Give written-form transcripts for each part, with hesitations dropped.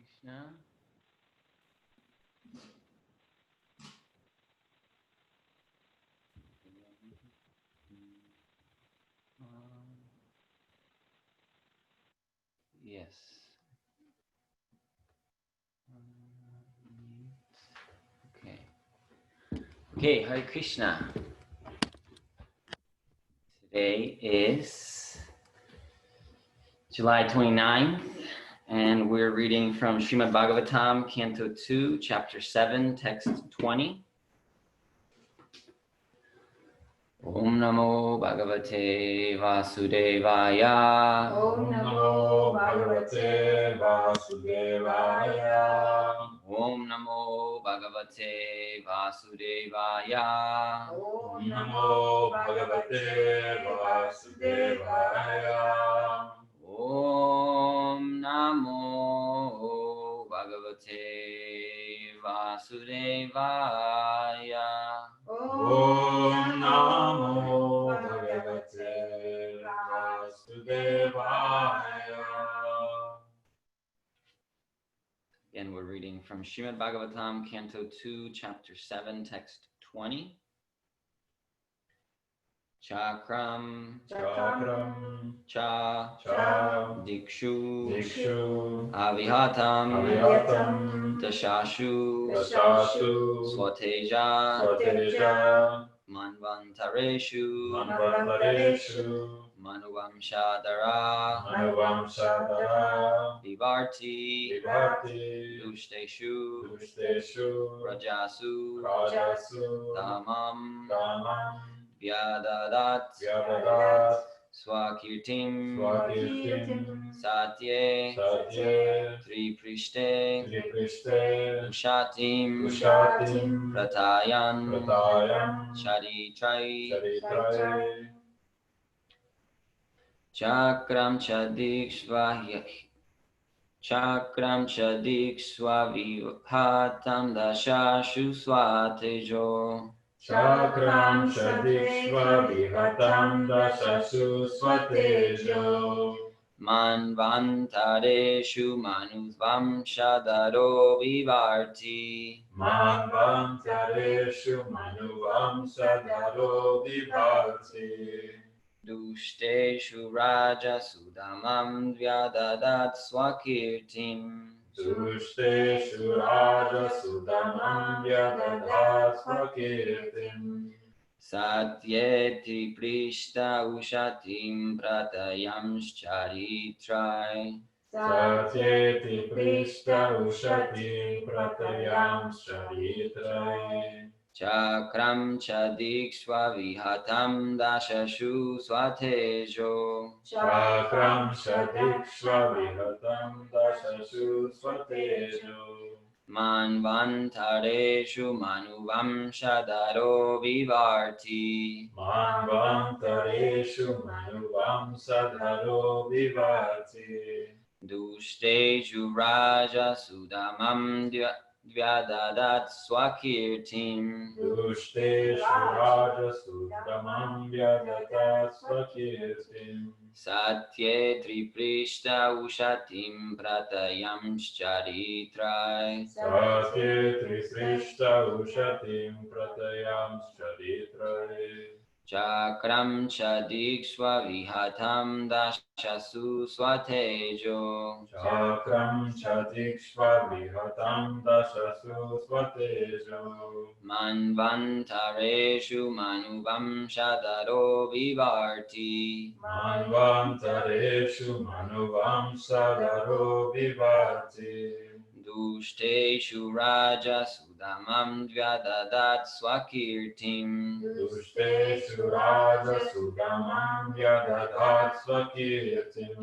Krishna. Yes. Okay. Okay, Hare Krishna. Today is July 29th, and we're reading from Srimad Bhagavatam, Canto 2, Chapter 7, Text 20. Om Namo Bhagavate Vasudevaya. Om Namo Bhagavate Vasudevaya. Om Namo Bhagavate Vasudevaya. Om Namo Bhagavate Vasudevaya. Om Namo Bhagavate Vasudevaya. Om Namo Bhagavate Vasudevaya. Again, we're reading from Srimad Bhagavatam, Canto 2, Chapter 7, Text 20. Chakram, Chakram, cha, dikshu, avihatam, dashashu, swateja, manvantareshu, manuvamshadara, vivarti, dushteshu, rajasu, tamam, vyadadat, swakirtim, satye, triprishte, ushatim, pratayan, charitrai, chakram chadikshva vibhatam dashashu swatejo. Chakram Shadikshva Vihatam Dashasu Swatejo. Manvantareshu manuvamshadaro vivarti. Manvantareshu Manuvamsadharo Vibharti. Dushteshu rajasudamam vyadadat swakirtim. Sushteshu Raja Sudamam Vyadadat Swakirtim. Satyeti prishta ushatim pratayamscharitrai. Satyeti Prishta Ushatim Pratayam Sharitrai. Chakram chadikshva vihatam dashashu swatejo. Chakram Shadikshva Vihatam Dashasu Swatejo. Manvantareshu manuvamshadaro vivarti. Manvantareshu Manuvamsadharo Vivati. Dushteshu rajasudamam vyadadat swakirtim. Dushteshu Raja Sudamam Vyadatat Swakirtim. Satye triprishta ushatim pratayamscharitrai. Satye Trisrishta Ushatim Pratayam Charitrai. Chakram chadikshva vihatam dashasu swatejo. Chakram Chadikshva Vihatam Dashasu Swatejo. Manvantareshu manuvamshadaro vivarti. Manvantareshu Manuvamsadharo Vivati. Dushteshu rajasudamam vyadadat swakirtim. Dushteshu Raja Sudamam Vyadadat Swakirtim.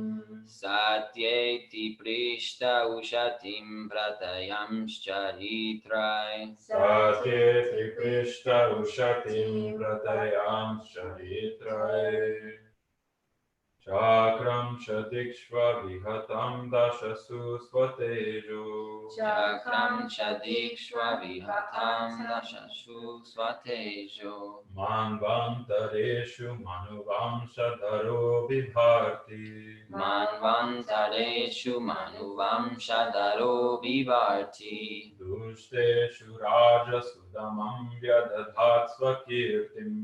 Satyeti prishta ushatim pratayamscharitrai. Satyeti Prishta Ushatim Pratayam Charitrai. Chakram Shadikshva Vihatam Dashasu Svatejo. Chakram Chadikshva Vihatam Dashasu Svatejo. Manvantareshu Manuvamshadharo Vibharti. Manvantareshu Manuvamshadharo Vivarti. Dushteshu Raja Sudamam Vyadadhat Svakirtim.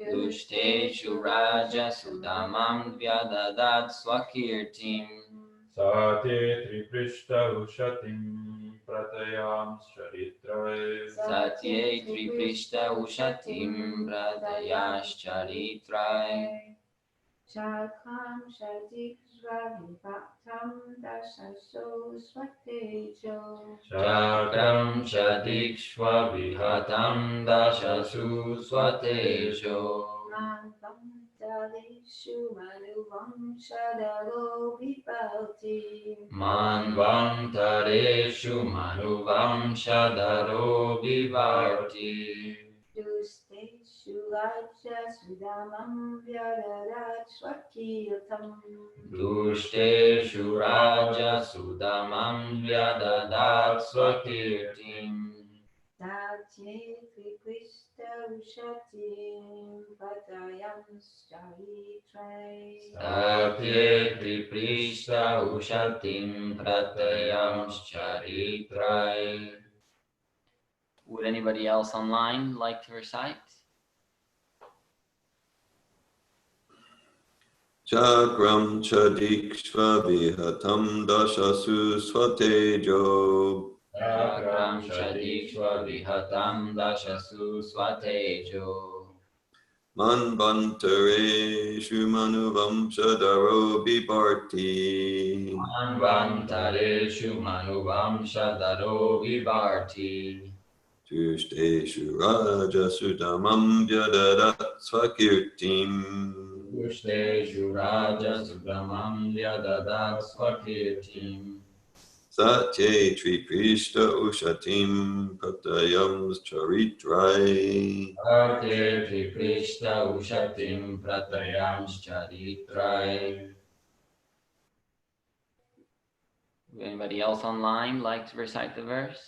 Dushteshu Raja Sudamam Vyadadat Swakirtim. Sate Triprishta Ushatim Pratayam Charitrae. Satye Triprishta Ushatim Pradayash Charitrai. Chakram Shadikshva Vibhaktam Dashaso Svatejo. Chakram Chadikshva Vihatam Dashasu Svatejo. Manvantareshu Manuvamshadharo Vibharti. Manvantareshu Manuvamshadharo Vivarti. Dusteshu Raja Sudamam Vyadadat Swakirtam. Dushteshu Raja Sudamam Vyadadat Swakirtim. Satye Trikrishta Ushatim Patayam Charitrae. Satye Triprishta Ushatim Pratayam Charitrai. Would anybody else online like to recite? Chakram Chadikshva Vihatam Dashasu Svatejo. Chakram Chadikshva Vihatam Dashasu Svatejo. Manvantareshu Manuvamshadharo Vibharti. Manvantareshu Manuvamshadharo Vivarti. Dushteshu Raja Sudamam Vyadadat Svakirtim. Dushteshu Raja Sudamam Vyadadat Swakirtim. Satye Triprishta Ushatim Pratayam Charitrai. Satye Triprishta Ushatim Pratayam Charitrai. Would anybody else online like to recite the verse?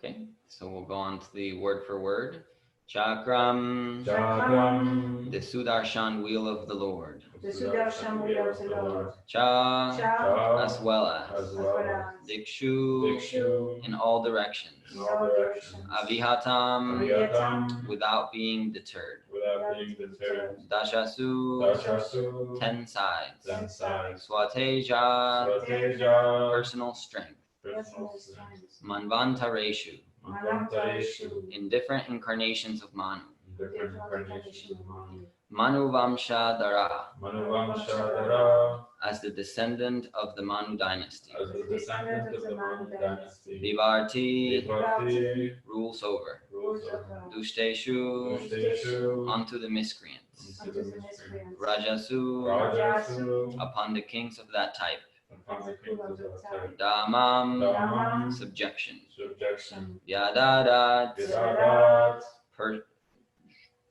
Okay, so we'll go on to the word for word. Chakram, Chakram. the Sudarshan wheel of the Lord. The Sudarshan wheel of the Lord. Cha, Cha, as well As as. well as. Dikshu, Dikshu. in all directions. in all directions. Avihatam, Avihatam, without being deterred. Without being deterred. Dashasu, Dashasu. 10 sides. 10 sides. Swateja, Svateja. personal strength. Personal strength. Manvantareshu, Manvantareshu. in different incarnations of Manu. Different incarnations of Manu. Manuvamsha Dara, Manuvamshadhara. as the descendant of the Manu dynasty. As the descendant of the Manu dynasty. Vivarti, Vivarti. rules over. Rules over. Dushteshu, Dushteshu. unto the miscreants. Unto the miscreants. Rajasu, Rajasu. upon the kings of that type. Upon the kings of that type. Damam, Dhamam. subjection. Subjection. Yadadat, Vidadat.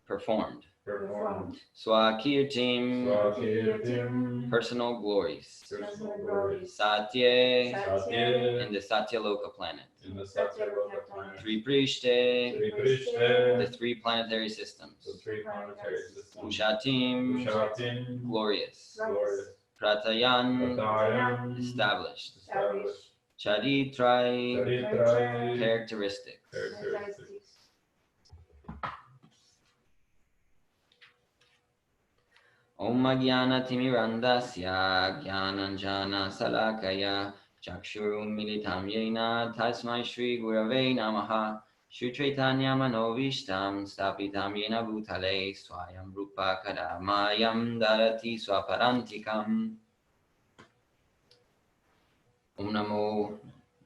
performed. Performed. Swakirtim, Swakirtim. personal glories. Personal glories. Satye, Satye. in the Satyaloka planet. In the Satyaloka planet. Triprishte, Triprishte. the 3 planetary systems. The 3 planetary systems. Ushatim, Ushatim. glorious. Glorious. Pratayan, Pratayam. established. Established. Charitrai, Charitrai. characteristics. Characteristics. Om Jnana Timirandasya Jnananjana Salakaya Chakshurum Militam Yena Tasmai Shri Gurave Namaha Shri Chaitanya Manovishtam Stapitam Yena Bhutale Swayam Rupa Kadamayam Darati Swaparantikam. Om Namo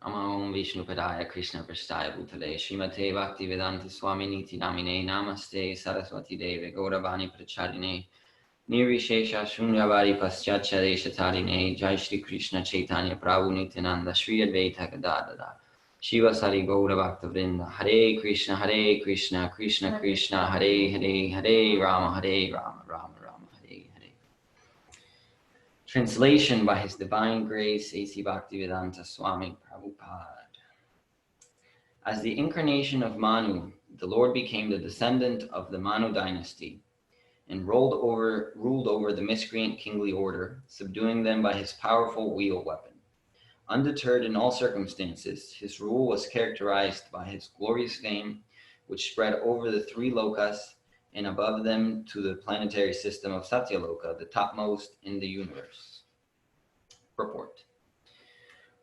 Om Vishnu Padaya Krishna Prasthaya Bhutale Srimate Bhaktivedanta Swaminiti Namine Namaste Saraswati Deve Gauravani Pracharine Nirvishesha Shunyabari Paschachadesha Tarine Jai Shri Krishna Chaitanya Prabhu Nityananda Shri Advaita Gadadada Shiva Sari Gaura Bhakta Vrinda. Hare Krishna, Krishna Krishna, Hare Hare, Hare Rama, Rama Rama, Hare Hare. Translation by His Divine Grace, A.C. Bhaktivedanta Swami Prabhupada. As the incarnation of Manu, the Lord became the descendant of the Manu dynasty and ruled over the miscreant kingly order, subduing them by his powerful wheel weapon. Undeterred in all circumstances, his rule was characterized by his glorious fame, which spread over the three lokas and above them to the planetary system of Satyaloka, the topmost in the universe. Purport.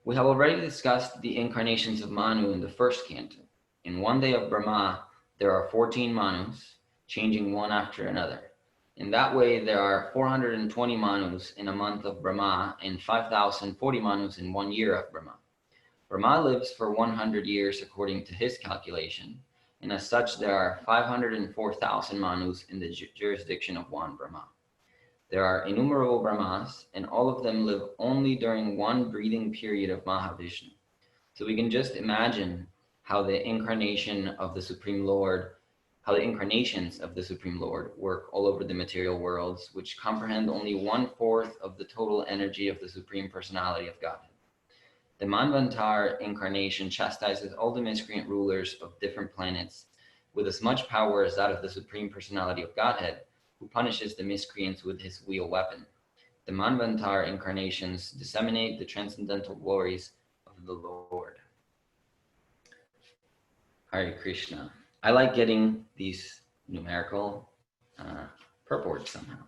We have already discussed the incarnations of Manu in the first canto. In one day of Brahma, there are 14 Manus, changing one after another. In that way, there are 420 Manus in a month of Brahma and 5,040 Manus in 1 year of Brahma. Brahma lives for 100 years according to his calculation, and as such, there are 504,000 Manus in the jurisdiction of one Brahma. There are innumerable Brahmas, and all of them live only during one breathing period of Mahavishnu. So we can just imagine how the incarnation of the Supreme Lord, how the incarnations of the Supreme Lord work all over the material worlds, which comprehend only 1/4 of the total energy of the Supreme Personality of Godhead. The Manvantar incarnation chastises all the miscreant rulers of different planets with as much power as that of the Supreme Personality of Godhead, who punishes the miscreants with his wheel weapon. The Manvantar incarnations disseminate the transcendental glories of the Lord. Hare Krishna. I like getting these numerical purports somehow,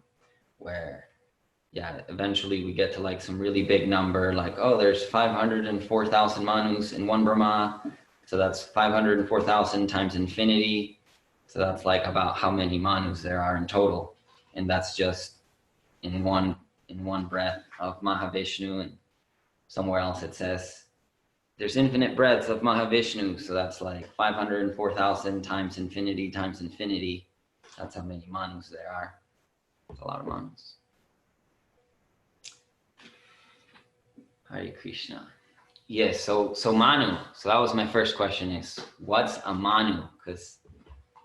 where, yeah, eventually we get to like some really big number, like, oh, there's 504,000 Manus in one Brahma, so that's 504,000 times infinity, so that's like about how many Manus there are in total, and that's just in one breath of Mahavishnu, and somewhere else it says there's infinite breadth of Mahavishnu, so that's like 504,000 times infinity times infinity. That's how many Manus there are. That's a lot of Manus. Hare Krishna. Yes, so Manu. So that was my first question, is what's a Manu? Because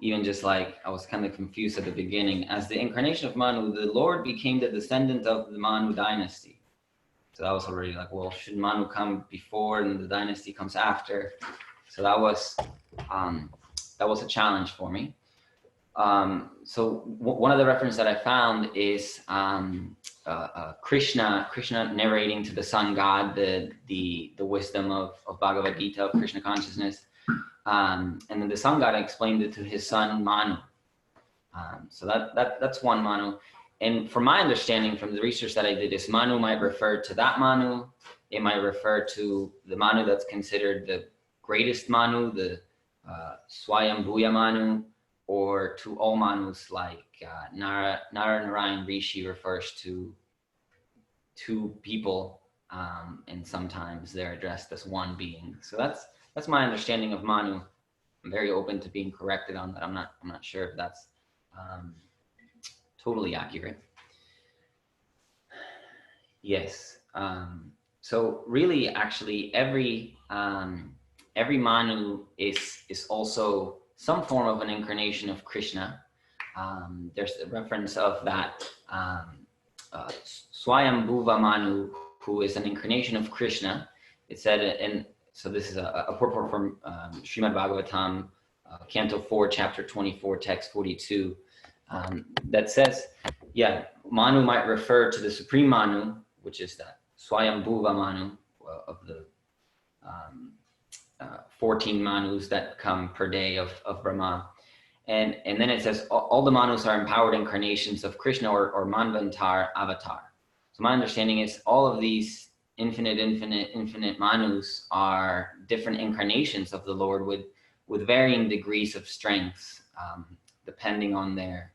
even just like I was kind of confused at the beginning. As the incarnation of Manu, the Lord became the descendant of the Manu dynasty. So that was already like, well, should Manu come before and the dynasty comes after? So that was a challenge for me. So one of the references that I found is Krishna narrating to the sun god the wisdom of Bhagavad Gita, of Krishna consciousness, and then the sun god explained it to his son Manu. So that's one Manu. And from my understanding, from the research that I did, is Manu might refer to that Manu. It might refer to the Manu that's considered the greatest Manu, the Swayambhuya Manu, or to all Manus, like Narayan Rishi refers to two people, and sometimes they're addressed as one being. So that's my understanding of Manu. I'm very open to being corrected on that. I'm not sure if that's totally accurate. Yes. So really, actually, every Manu is also some form of an incarnation of Krishna. There's a reference of that Swayambhuva Manu, who is an incarnation of Krishna. It said, and so this is a purport from Srimad Bhagavatam, Canto 4, Chapter 24, Text 42. That says, yeah, Manu might refer to the Supreme Manu, which is that Swayambhuva Manu of the 14 Manus that come per day of Brahma. And then it says all the Manus are empowered incarnations of Krishna or Manvantar avatar. So my understanding is all of these infinite Manus are different incarnations of the Lord with varying degrees of strength, depending on their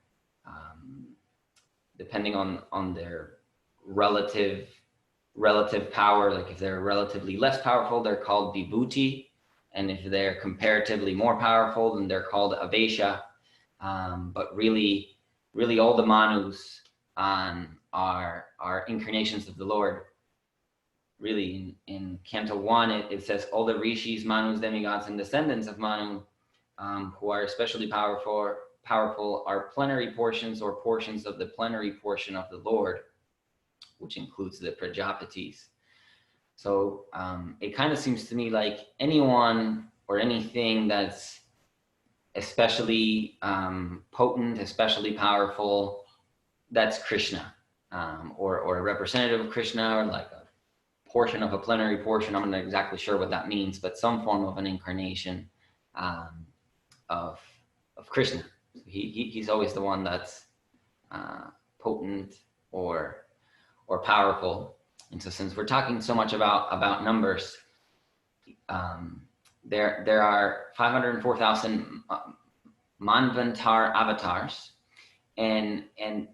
relative power. Like if they're relatively less powerful, they're called Vibhuti, and if they're comparatively more powerful, then they're called Avesha. But really all the Manus are incarnations of the Lord. really in Canto 1, it says all the rishis, manus, demigods, and descendants of Manu, who are especially powerful are plenary portions or portions of the plenary portion of the Lord, which includes the Prajapatis. So it kind of seems to me like anyone or anything that's especially potent, especially powerful, that's Krishna, or a representative of Krishna, or like a portion of a plenary portion. I'm not exactly sure what that means, but some form of an incarnation of Krishna. He's always the one that's potent or powerful. And so, since we're talking so much about numbers, there are 504,000 Manvantar avatars, and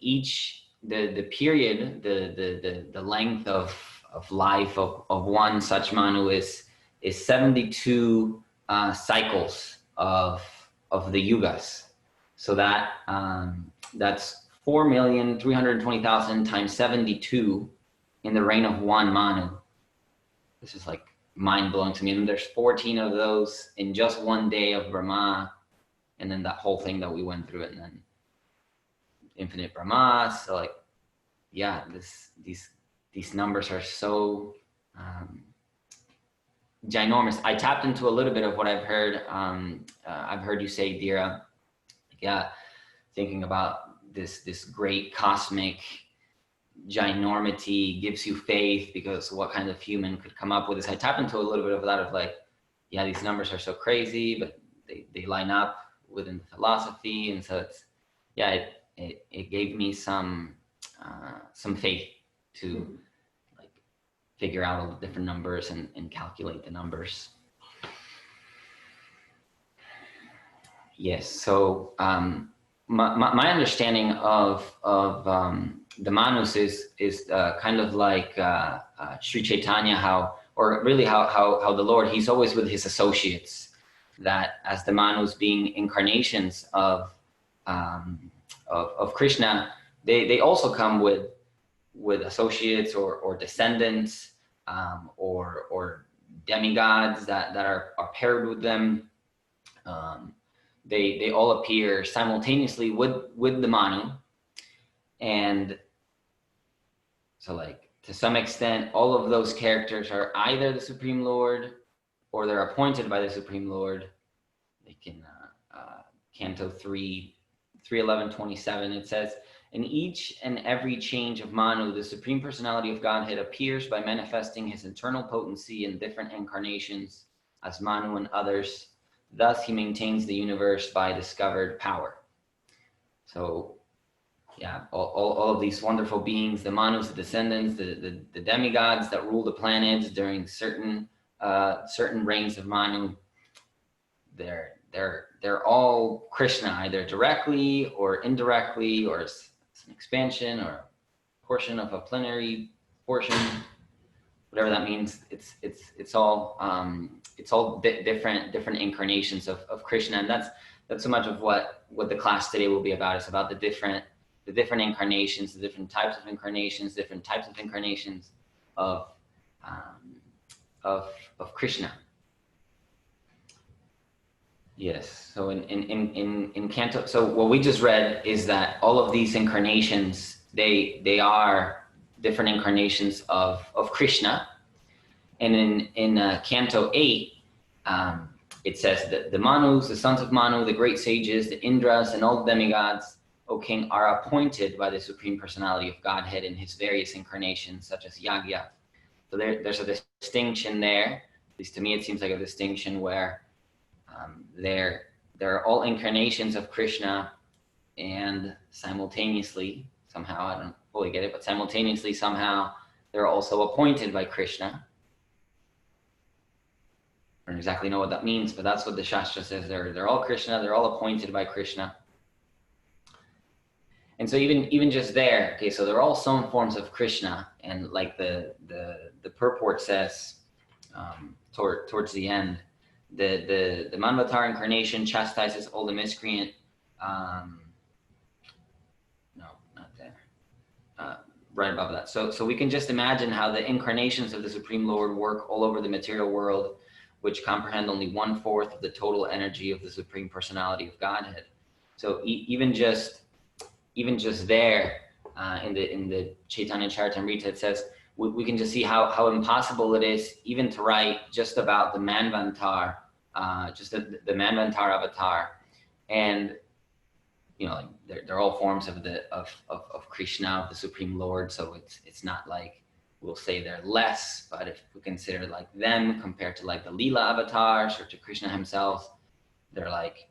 each the period, the length of life of one such Manu is 72 cycles of the Yugas. So that's 4,320,000 times 72 in the reign of one Manu. This is like mind-blowing to me. And there's 14 of those in just one day of Brahma, and then that whole thing that we went through, and then infinite Brahma. So like, yeah, these numbers are so ginormous. I tapped into a little bit of what I've heard. I've heard you say, Dira, yeah, thinking about this great cosmic ginormity gives you faith, because what kind of human could come up with this? I tapped into a little bit of that, of like, yeah, these numbers are so crazy, but they line up within the philosophy. And so it's, yeah, it gave me some faith to like figure out all the different numbers and calculate the numbers. Yes, so my understanding of the Manus is kind of like Sri Chaitanya, how the Lord, he's always with his associates, that as the Manus being incarnations of Krishna, they also come with associates or descendants, or demigods that are paired with them. They all appear simultaneously with the Manu. And so, like, to some extent, all of those characters are either the Supreme Lord or they're appointed by the Supreme Lord. Like in Canto 3, 3:11-27, it says, in each and every change of Manu, the Supreme Personality of Godhead appears by manifesting his internal potency in different incarnations as Manu and others. Thus, he maintains the universe by discovered power. So, yeah, all of these wonderful beings, the Manus, the descendants, the demigods that rule the planets during certain reigns of Manu, they're all Krishna, either directly or indirectly, or it's an expansion or a portion of a plenary portion, whatever that means. It's all different incarnations of Krishna, and that's so much of what the class today will be about. It's about the different incarnations, the different types of incarnations, of Krishna. Yes. So in Canto, so what we just read is that all of these incarnations, they are different incarnations of Krishna. And in Canto 8, it says that the Manus, the sons of Manu, the great sages, the Indras, and all the demigods, O King, are appointed by the Supreme Personality of Godhead in his various incarnations, such as Yagya. So there's a distinction there. At least to me, it seems like a distinction where they're all incarnations of Krishna, and simultaneously, somehow, I don't fully get it, but simultaneously, somehow, they're also appointed by Krishna. I don't exactly know what that means, but that's what the Shastra says. They're all Krishna, they're all appointed by Krishna. And so even just there, okay, so they're all some forms of Krishna, and like the purport says towards the end, the Manvatar incarnation chastises all the miscreant. No, not there. right above that. So we can just imagine how the incarnations of the Supreme Lord work all over the material world, which comprehend only 1/4 of the total energy of the Supreme Personality of Godhead. So even just there, in the Chaitanya Charitamrita, it says we can just see how impossible it is even to write just about the Manvantar, just the Manvantar avatar, and like they're all forms of Krishna, of the Supreme Lord. So it's not like we'll say they're less, but if we consider like them compared to like the Leela avatars or to Krishna himself, they're like,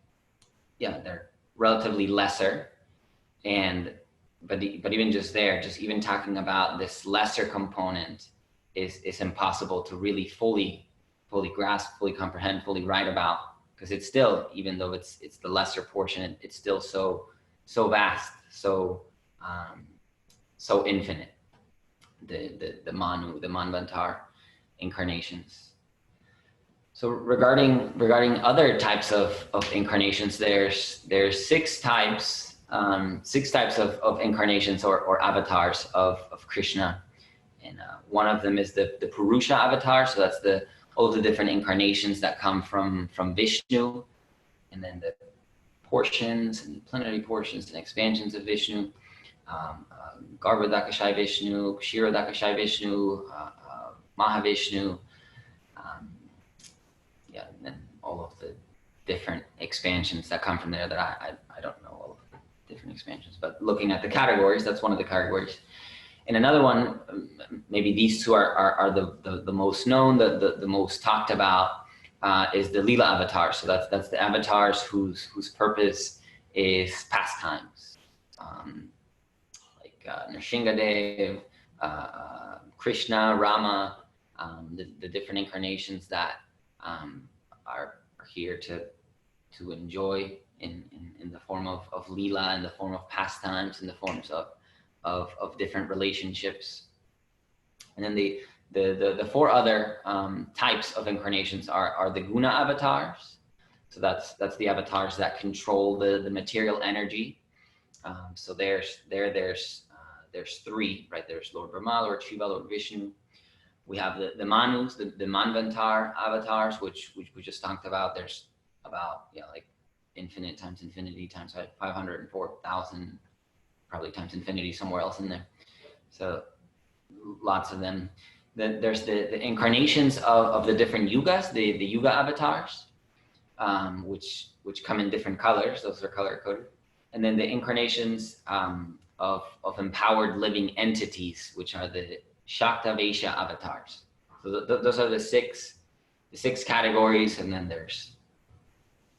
they're relatively lesser. But even just there, just even talking about this lesser component is impossible to really fully grasp, fully comprehend, fully write about, because it's still, even though it's the lesser portion, it's still so vast, so infinite. The Manu, the Manvantar incarnations. So regarding other types of incarnations, there's 6 types. 6 types of incarnations or avatars of Krishna, and one of them is the Purusha avatar. So that's all the different incarnations that come from Vishnu, and then the portions and plenary portions and expansions of Vishnu, Garbhodakashai Vishnu, Kshirodakashai Vishnu, Mahavishnu, and then all of the different expansions that come from there that I don't know all of the different expansions, but looking at the categories, that's one of the categories. And another one, maybe these two are the most known, the most talked about, is the Leela avatars. So that's the avatars whose purpose is pastimes, like Nrsingadev, Krishna, Rama, the different incarnations that are here to enjoy in the form of Leela, in the form of pastimes, in the forms of different relationships. And then the 4 other types of incarnations are the Guna Avatars. So that's the avatars that control the material energy. So there's 3, right? There's Lord Brahma, Lord Shiva, Lord Vishnu. We have the Manus, the Manvantar avatars, which we just talked about. There's about like infinite times infinity times 504,000, probably times infinity somewhere else in there. So lots of them. There's the incarnations of the different yugas, the Yuga avatars, which come in different colors. Those are color coded. And then the incarnations of empowered living entities, which are the Shaktavesha avatars. So those are the six categories, and then there's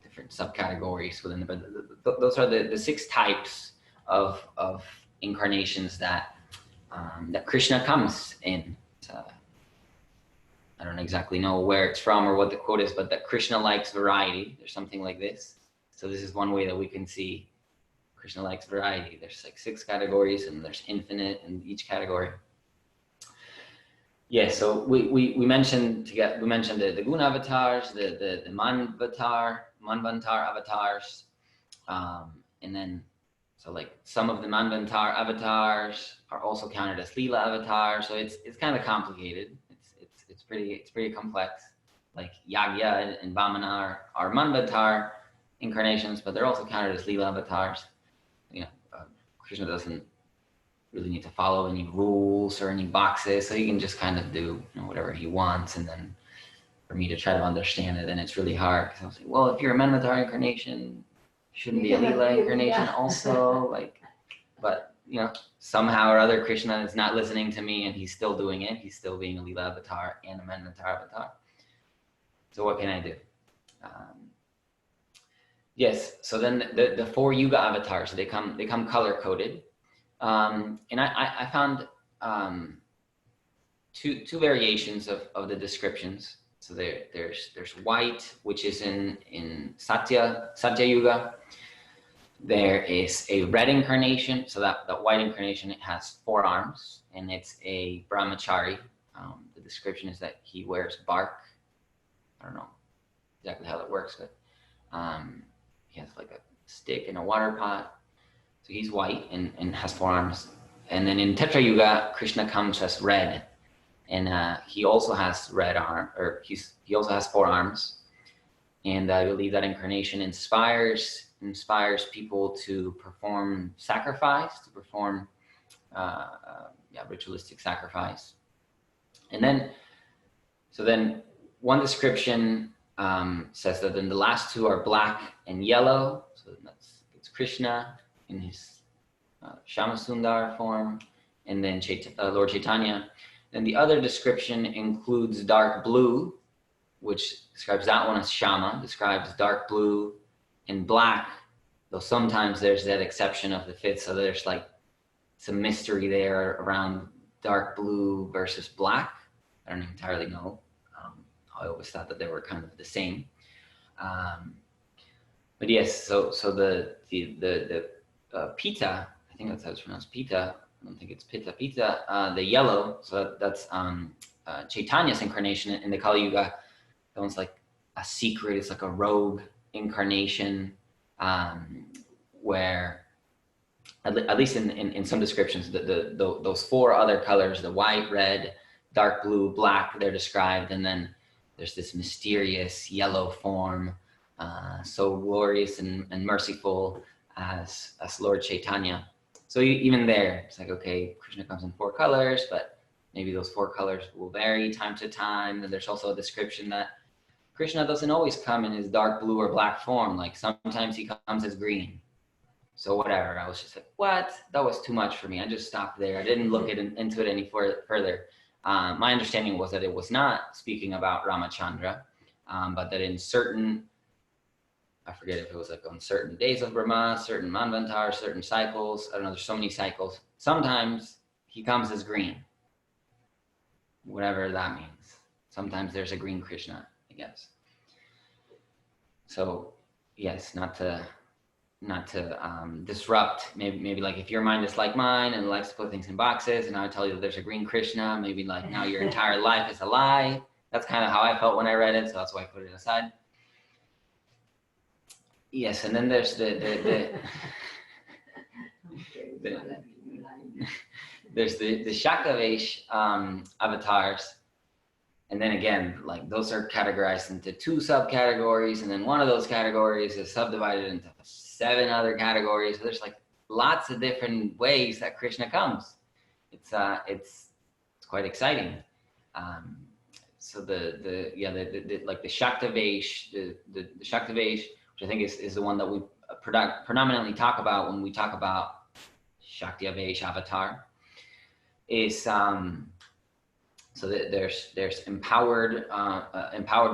different subcategories within but those are the 6 types of incarnations that Krishna comes in. I don't exactly know where it's from or what the quote is, but that Krishna likes variety. There's something like this. So this is one way that we can see Krishna likes variety. There's like 6 categories, and there's infinite in each category. Yeah, so we mentioned the Guna avatars, the Manvantar avatars, and then so like some of the Manvantar avatars are also counted as Leela avatars. So it's kind of complicated. It's pretty complex. Like Yagya and Vamana are Manvantar incarnations, but they're also counted as Leela avatars. Krishna doesn't really need to follow any rules or any boxes, so he can just kind of do whatever he wants. And then for me to try to understand it, then it's really hard, because I was like, well, if you're a Manvantar incarnation, shouldn't be a Leela incarnation also, but somehow or other Krishna is not listening to me, and he's still doing it. He's still being a Leela avatar and a Manvantar avatar. So what can I do? Yes. So then the 4 Yuga avatars, they come color coded. And I found 2 variations of the descriptions. So there's white, which is in Satya Yuga. There is a red incarnation. So that white incarnation, it has 4 arms, and it's a brahmachari. The description is that he wears bark. I don't know exactly how that works, but he has like a stick and a water pot. So he's white and has 4 arms. And then in Tetra Yuga, Krishna comes as red, and he also has red arm, or he also has 4 arms. And I believe that incarnation inspires people to perform sacrifice, to perform ritualistic sacrifice. And then, so then one description says that then the last 2 are black and yellow. So it's Krishna in his Shamasundar form, and then Lord Chaitanya. And the other description includes dark blue, which describes that one as Shama, describes dark blue and black, though sometimes there's that exception of the 5th, so there's like some mystery there around dark blue versus black. I don't entirely know. I always thought that they were kind of the same. But yes, so the Pita, I think that's how it's pronounced, Pita. I don't think it's Pita, the yellow. So that's Chaitanya's incarnation in the Kali Yuga. That one's like a secret. It's like a rogue incarnation, where at least in some descriptions, those 4 other colors, the white, red, dark blue, black, they're described, and then there's this mysterious yellow form, so glorious and merciful as Lord Chaitanya. So even there, it's like, okay, Krishna comes in 4 colors, but maybe those 4 colors will vary time to time. And there's also a description that Krishna doesn't always come in his dark blue or black form. Like sometimes he comes as green. So whatever, I was just like, what? That was too much for me. I just stopped there. I didn't look into it any further. My understanding was that it was not speaking about Ramachandra, but that in certain, I forget if it was like on certain days of Brahma, certain Manvantars, certain cycles. I don't know, there's so many cycles. Sometimes he comes as green, whatever that means. Sometimes there's a green Krishna, I guess. So yes, not to disrupt, maybe like if your mind is like mine and likes to put things in boxes, and I tell you that there's a green Krishna, maybe like now your entire life is a lie. That's kind of how I felt when I read it, so that's why I put it aside. Yes, and then there's there's the Shaktavesh avatars, and then again, like those are categorized into 2 subcategories, and then one of those categories is subdivided into 7 other categories. So there's like lots of different ways that Krishna comes. It's quite exciting. So the Shaktavesh, the Shaktavesh, which I think is the one that we predominantly talk about when we talk about Shaktavesh avatar, is so that there's empowered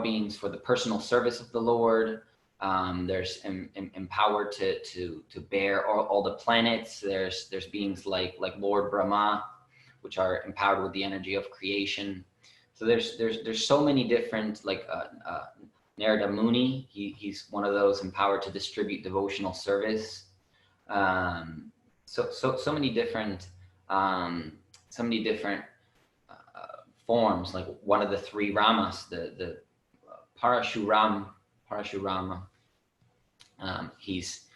beings for the personal service of the Lord. There's empowered to bear all the planets. There's beings like Lord Brahma, which are empowered with the energy of creation. So there's so many different, like Narada Muni, he's one of those empowered to distribute devotional service. So many different forms. Like one of the 3 Ramas, the Parashurama. He's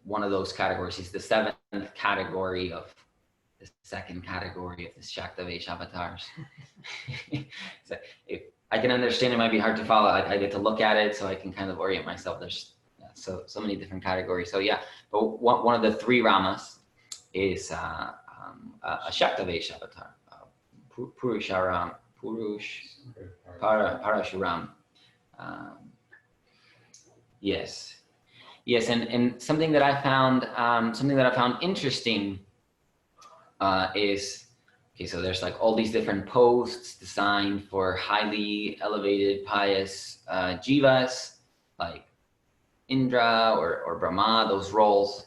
one of those categories. He's the 7th category of the 2nd category of the Shaktavesh avatars. So if I can understand, it might be hard to follow. I get to look at it so I can kind of orient myself. There's so many different categories. So yeah, but one of the 3 Ramas is a Shaktavesh avatar, Parashuram. Yes, and something that I found interesting is, okay, so there's like all these different posts designed for highly elevated, pious jivas, like Indra or Brahma, those roles.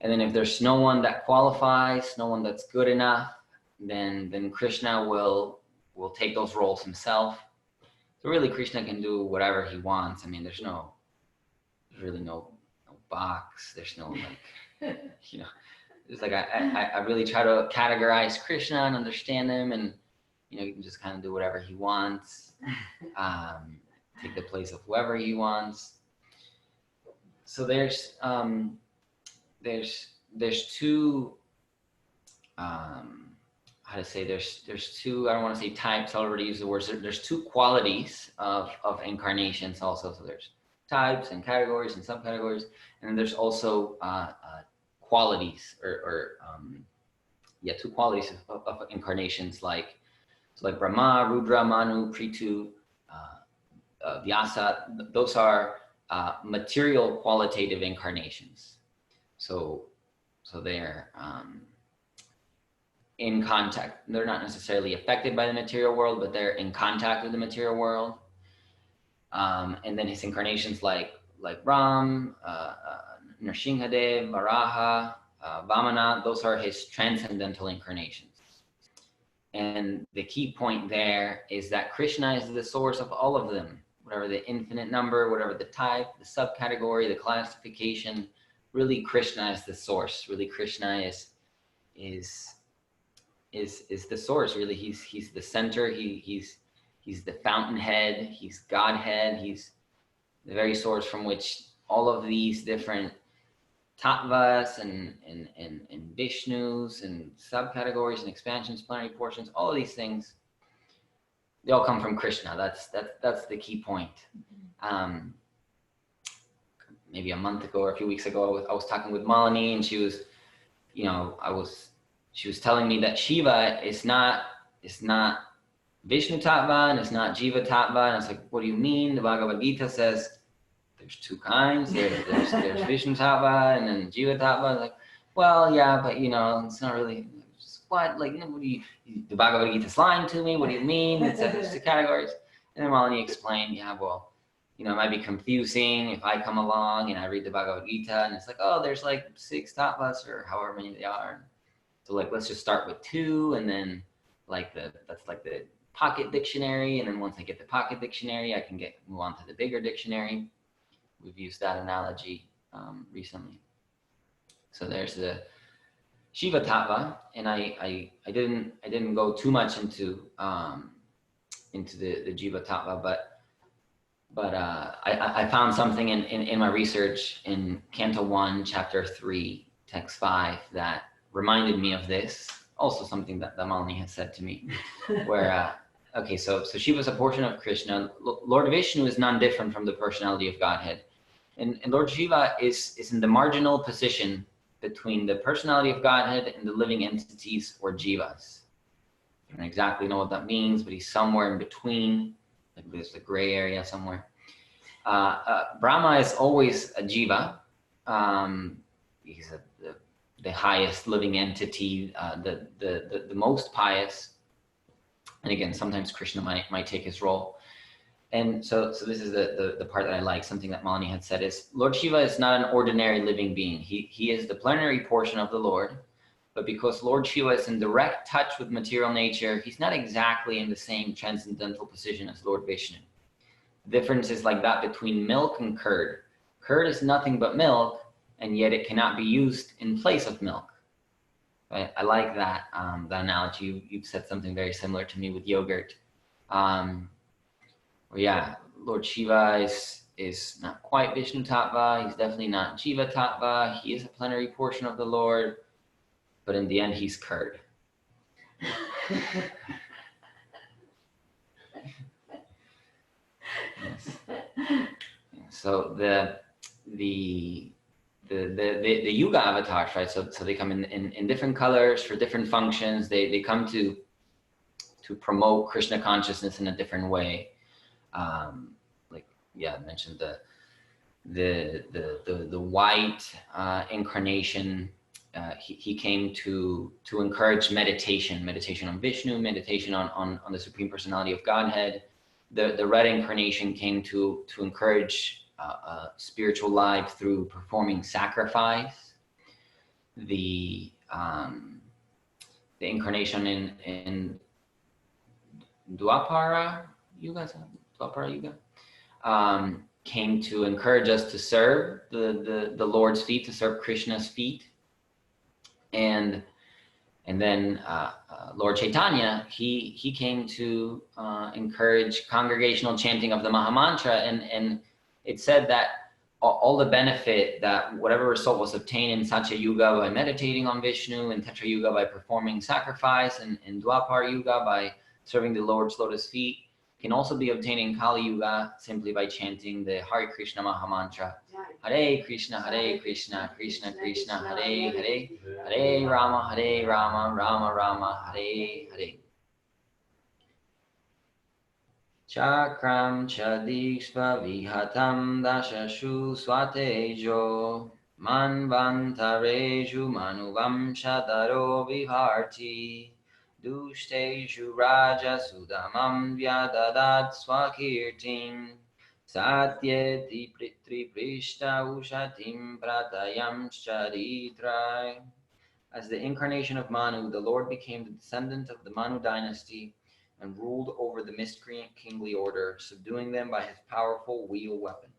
And then if there's no one that qualifies, no one that's good enough, then Krishna will take those roles himself. So really, Krishna can do whatever he wants. I mean, there's really no box. There's no like, it's like I really try to categorize Krishna and understand him, and he can just kind of do whatever he wants, take the place of whoever he wants. So there's 2 how to say, there's two, I don't want to say types, I already used the words, there's two qualities of incarnations also. So there's types and categories and subcategories, and then there's also qualities two qualities of incarnations, like Brahma, Rudra, Manu, Prithu, Vyasa. Those are material qualitative incarnations. So they're in contact. They're not necessarily affected by the material world, but they're in contact with the material world. And then his incarnations like Ram, Nrsimhadev, Varaha, Vamana, those are his transcendental incarnations. And the key point there is that Krishna is the source of all of them, whatever the infinite number, whatever the type, the subcategory, the classification. Really, Krishna is the source. Really, Krishna is the source. Really, he's the center. He's the fountainhead. He's Godhead. He's the very source from which all of these different tattvas and Vishnus and subcategories and expansions, plenary portions, all of these things, they all come from Krishna. That's the key point. Maybe a month ago or a few weeks ago, I was talking with Malini, and she was, she was telling me that Shiva is not Vishnu tattva and it's not Jiva tattva. And I was like, what do you mean? The Bhagavad Gita says there's two kinds. There's Vishnu tattva and then Jiva tattva. I was like, well, yeah, but it's not really. What? Like, what do you? The Bhagavad Gita's lying to me. What do you mean? It says there's two categories. And then Malini explained, yeah, well, it might be confusing if I come along and I read the Bhagavad Gita and it's like, oh, there's like 6 tattvas or however many they are. So like, let's just start with 2, and then that's like the pocket dictionary. And then once I get the pocket dictionary, I can move on to the bigger dictionary. We've used that analogy recently. So there's the Shiva tattva, and I didn't go too much into the Jiva tattva, but I found something in my research in Canto 1, Chapter 3, Text 5 that reminded me of this. Also something that Malini has said to me, where okay, so Shiva is a portion of Krishna. Lord Vishnu is non-different from the personality of Godhead, and Lord Shiva is in the marginal position between the personality of Godhead and the living entities or jivas. I don't exactly know what that means, but he's somewhere in between. Like there's a gray area somewhere. Brahma is always a jiva. He's the highest living entity, the most pious. And again, sometimes Krishna might take his role. And so this is the part that I like. Something that Malini had said is, Lord Shiva is not an ordinary living being. He is the plenary portion of the Lord, but because Lord Shiva is in direct touch with material nature, he's not exactly in the same transcendental position as Lord Vishnu. The difference is like that between milk and curd. Curd is nothing but milk, and yet it cannot be used in place of milk. Right? I like that analogy. You've said something very similar to me with yogurt. Yeah, Lord Shiva is not quite Vishnu tattva. He's definitely not Jiva tattva. He is a plenary portion of the Lord, but in the end, he's curd. Yes. So the Yuga Avatars, right? So they come in different colors for different functions. They come to promote Krishna consciousness in a different way. I mentioned the white incarnation. He came to encourage meditation on Vishnu, meditation on the Supreme Personality of Godhead. The red incarnation came to encourage spiritual life through performing sacrifice. The incarnation in Dwapara Yuga, came to encourage us to serve the Lord's feet, to serve Krishna's feet. And then Lord Chaitanya, he came to encourage congregational chanting of the Mahamantra, and it said that all the benefit that whatever result was obtained in Satya Yuga by meditating on Vishnu, and Tetra Yuga by performing sacrifice, and in Dwapar Yuga by serving the Lord's lotus feet, can also be obtained in Kali Yuga simply by chanting the Hare Krishna Maha Mantra. Hare Krishna, Krishna Krishna, Hare Hare, Hare Rama, Rama Rama, Hare Hare. Chakram chadikshva vihatam dashashu swatejo manvantareju manuvam shataro viharti dusteju raja sudamam vyadadat swakirtim satyeti triprishta ushatim pratayam charitrai. As the incarnation of Manu, the Lord became the descendant of the Manu dynasty and ruled over the miscreant kingly order, subduing them by his powerful wheel weapon.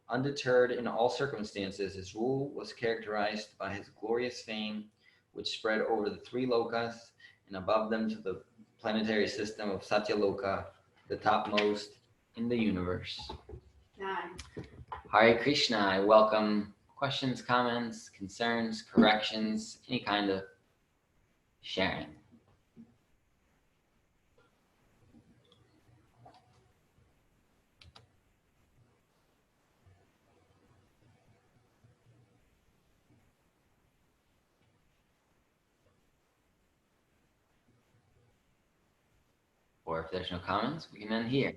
Undeterred in all circumstances, his rule was characterized by his glorious fame, which spread over the three lokas and above them to the planetary system of Satyaloka, the topmost in the universe. Hare Krishna. I welcome questions, comments, concerns, corrections, any kind of sharing. Or if there's no comments, we can end here.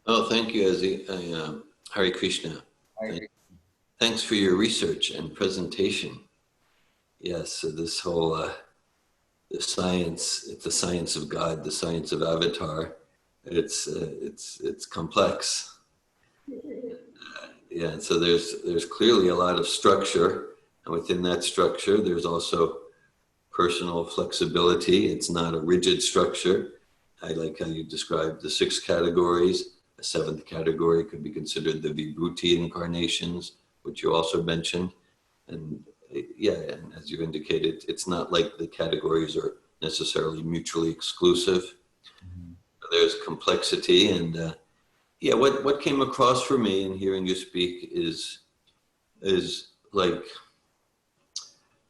Oh, thank you, Eze. Hare Krishna. Thanks for your research and presentation. Yes, so this whole the science, it's the science of God, the science of Avatar. It's complex. Yeah, so there's clearly a lot of structure, and within that structure, there's also personal flexibility. It's not a rigid structure. I like how you described the 6 categories. A 7th category could be considered the Vibhuti incarnations, which you also mentioned. And yeah, and as you indicated, it's not like the categories are necessarily mutually exclusive. Mm-hmm. There's complexity, and yeah, what came across for me in hearing you speak is like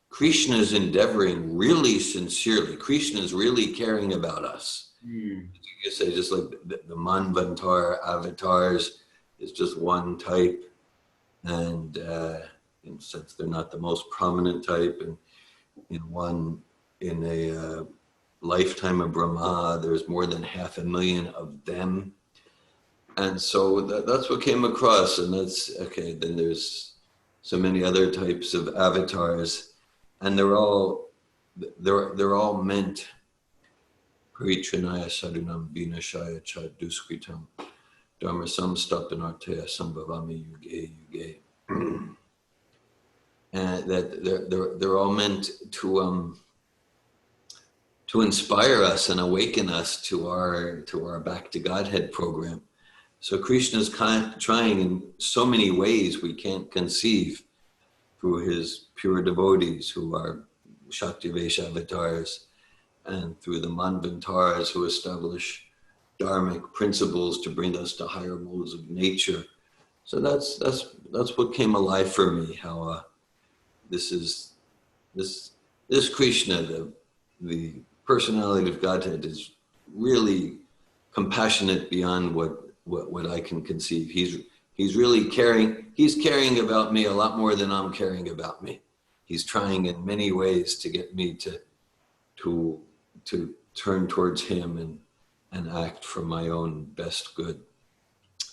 Krishna is endeavoring really sincerely. Krishna is really caring about us. Mm. You say just like the Manvantar avatars is just one type, and in a sense they're not the most prominent type, and in a lifetime of Brahma there's more than 500,000 of them, and so that's what came across. And that's okay. Then there's so many other types of avatars, and they're all meant Paritranaya sadunam vinashaya cha duskritam dharma samstapanartaya sambhavami yuge yuge. And that they're all meant to inspire us and awaken us to our Back to Godhead program. So Krishna is trying in so many ways we can't conceive through his pure devotees who are Shaktivesha avatars, and through the Manvantaras who establish dharmic principles to bring us to higher modes of nature. So that's what came alive for me. How this Krishna, the personality of Godhead, is really compassionate beyond what I can conceive. He's really caring. He's caring about me a lot more than I'm caring about me. He's trying in many ways to get me to turn towards him and act for my own best good.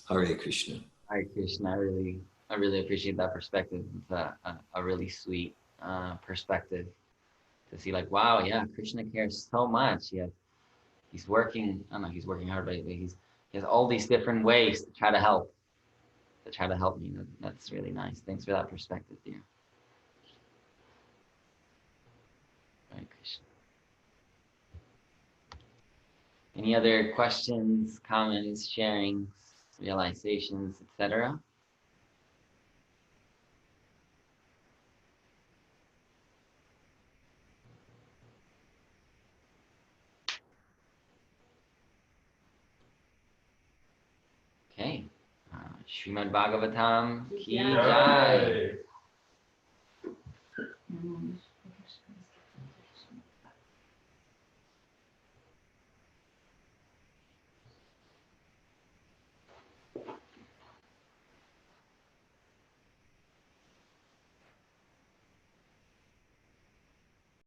Hare Krishna. Hare Krishna. I really appreciate that perspective. It's a really sweet perspective to see, like, wow, yeah, Krishna cares so much. Yeah, he's working. I don't know, he's working hard, but he has all these different ways to try to help me. That's really nice. Thanks for that perspective, dear. Hare Krishna. Any other questions, comments, sharings, realizations, etc.? Okay. Srimad Bhagavatam ki Jai. jai.